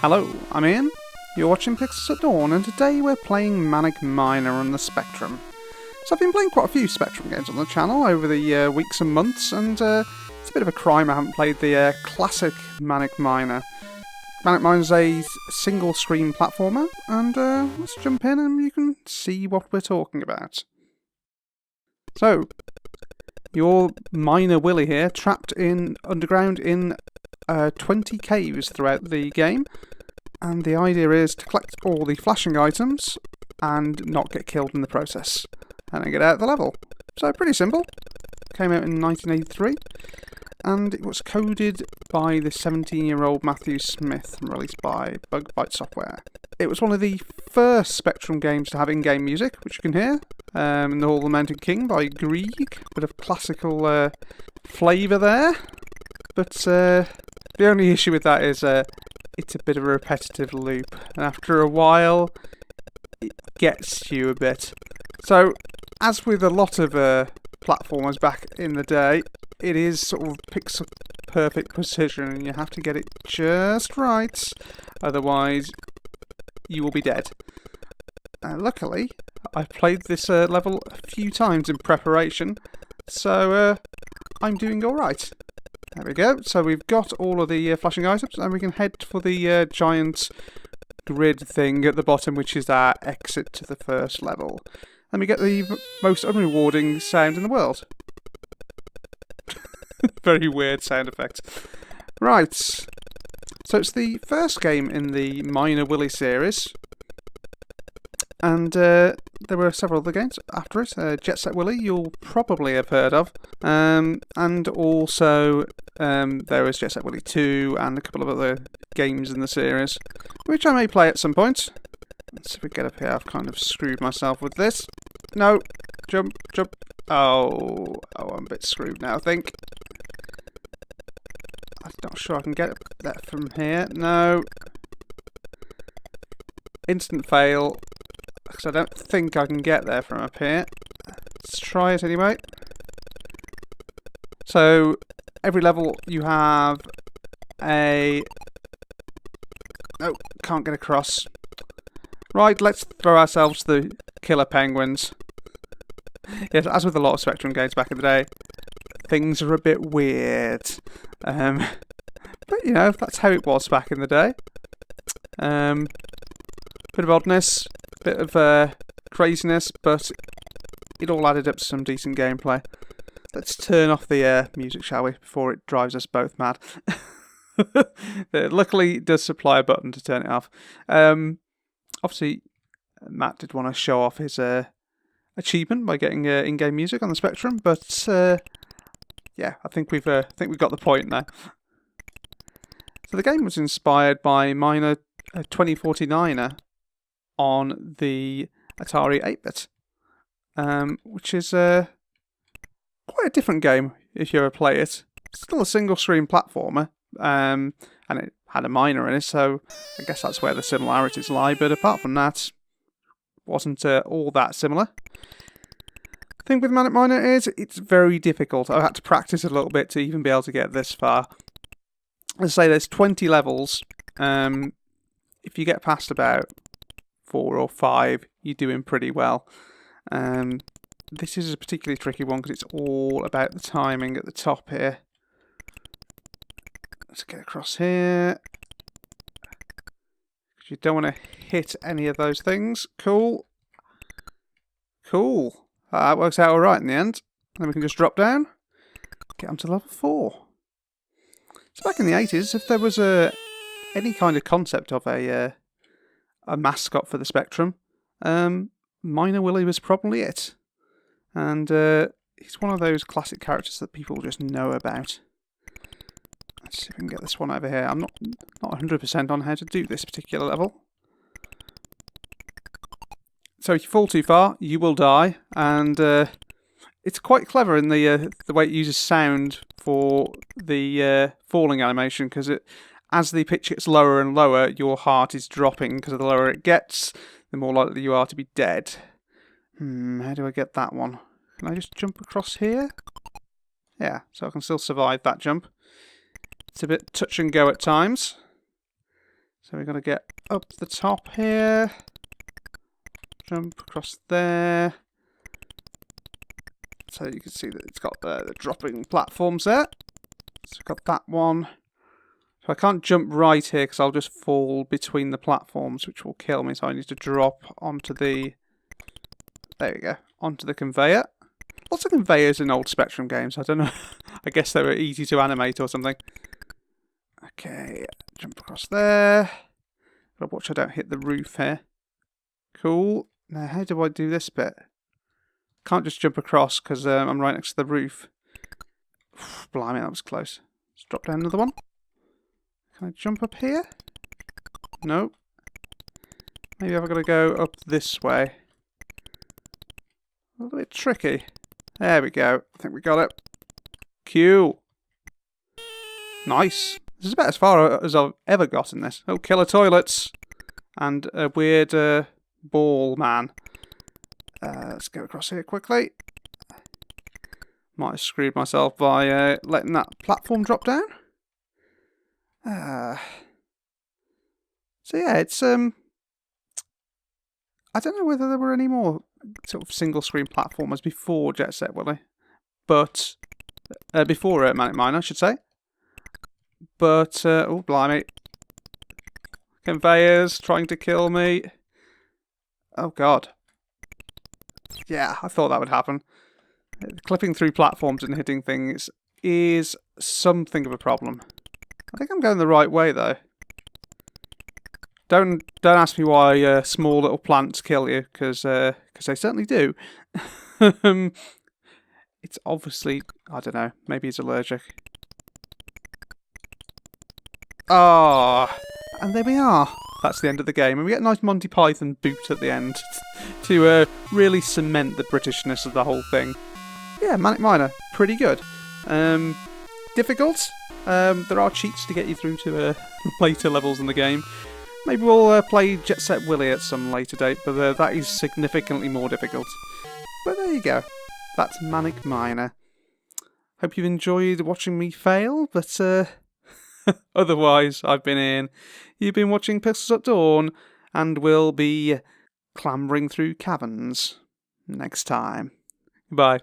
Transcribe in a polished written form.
Hello, I'm Ian. You're watching Pixels at Dawn, and today we're playing Manic Miner on the Spectrum. So I've been playing quite a few Spectrum games on the channel over the weeks and months, and it's a bit of a crime I haven't played the classic Manic Miner. Manic Miner's a single-screen platformer, and let's jump in and you can see what we're talking about. So, you're Miner Willy here, trapped underground in 20 caves throughout the game, and the idea is to collect all the flashing items and not get killed in the process, and then get out of the level. So pretty simple. Came out in 1983, and it was coded by the 17-year-old Matthew Smith and released by Bug Byte Software. It was one of the first Spectrum games to have in-game music, which you can hear, in The Hall of the Mountain King by Grieg. Bit of classical flavour there, but the only issue with that is it's a bit of a repetitive loop, and after a while it gets you a bit. So, as with a lot of platformers back in the day, it is sort of pixel perfect precision, and you have to get it just right, otherwise you will be dead. Luckily, I've played this level a few times in preparation, so I'm doing alright. There we go. So we've got all of the flashing items, and we can head for the giant grid thing at the bottom, which is our exit to the first level. And we get the most unrewarding sound in the world. Very weird sound effect. Right. So it's the first game in the Miner Willy series. And there were several other games after it. Jet Set Willy, you'll probably have heard of. And also there was Jet Set Willy 2 and a couple of other games in the series, which I may play at some point. Let's see if we get up here. I've kind of screwed myself with this. No! Jump, jump. Oh, I'm a bit screwed now, I think. I'm not sure I can get that from here. No. Instant fail. Because I don't think I can get there from up here. Let's try it anyway. So, every level you have a... Oh, can't get across. Right, let's throw ourselves the killer penguins. Yes, as with a lot of Spectrum games back in the day, things are a bit weird. But, you know, that's how it was back in the day. Bit of oddness, bit of craziness, but it all added up to some decent gameplay. Let's turn off the music, shall we, before it drives us both mad. Luckily, it does supply a button to turn it off. Obviously, Matt did want to show off his achievement by getting in-game music on the Spectrum, but yeah, I think we've got the point now. So the game was inspired by Miner 2049er on the Atari 8-bit, which is quite a different game if you ever play it. It's still a single-screen platformer, and it had a miner in it, so I guess that's where the similarities lie, but apart from that, wasn't all that similar. The thing with Manic Miner is it's very difficult. I've had to practice a little bit to even be able to get this far. As I say, there's 20 levels. If you get past about 4 or 5, you're doing pretty well. This is a particularly tricky one because it's all about the timing at the top here. Let's get across here. You don't want to hit any of those things. Cool. Cool. That works out alright in the end. Then we can just drop down. Get onto level 4. So back in the 80s, if there was any kind of concept of a mascot for the Spectrum, Miner Willy was probably it. And he's one of those classic characters that people just know about. Let's see if we can get this one over here. I'm not 100% on how to do this particular level. So if you fall too far, you will die, and it's quite clever in the way it uses sound for the falling animation, because as the pitch gets lower and lower, your heart is dropping, because the lower it gets, the more likely you are to be dead. How do I get that one? Can I just jump across here? Yeah, so I can still survive that jump. It's a bit touch and go at times. So we've got to get up the top here. Jump across there. So you can see that it's got the dropping platforms there. So we've got that one. So I can't jump right here because I'll just fall between the platforms, which will kill me. So I need to drop onto the... There we go. Onto the conveyor. Lots of conveyors in old Spectrum games. I don't know. I guess they were easy to animate or something. Okay, jump across there. But watch I don't hit the roof here. Cool. Now, how do I do this bit? Can't just jump across because I'm right next to the roof. Blimey, that was close. Let's drop down another one. Can I jump up here? No. Maybe I've got to go up this way. A little bit tricky. There we go. I think we got it. Q. Nice. This is about as far as I've ever got in this. Oh, killer toilets. And a weird ball man. Let's go across here quickly. Might have screwed myself by letting that platform drop down. So yeah, it's I don't know whether there were any more sort of single screen platformers before Jet Set Willy, but before Manic Miner, I should say. But oh blimey, conveyors trying to kill me. Oh god. Yeah, I thought that would happen. Clipping through platforms and hitting things is something of a problem. I think I'm going the right way though. Don't ask me why small little plants kill you, because they certainly do. It's obviously, I don't know, maybe he's allergic. Ah, and there we are. That's the end of the game, and we get a nice Monty Python boot at the end to really cement the Britishness of the whole thing. Yeah, Manic Miner, pretty good. Difficult. There are cheats to get you through to later levels in the game. Maybe we'll play Jet Set Willy at some later date, but that is significantly more difficult. But there you go. That's Manic Miner. Hope you've enjoyed watching me fail, but otherwise, I've been Ian. You've been watching Pixels at Dawn, and we'll be clambering through caverns next time. Goodbye.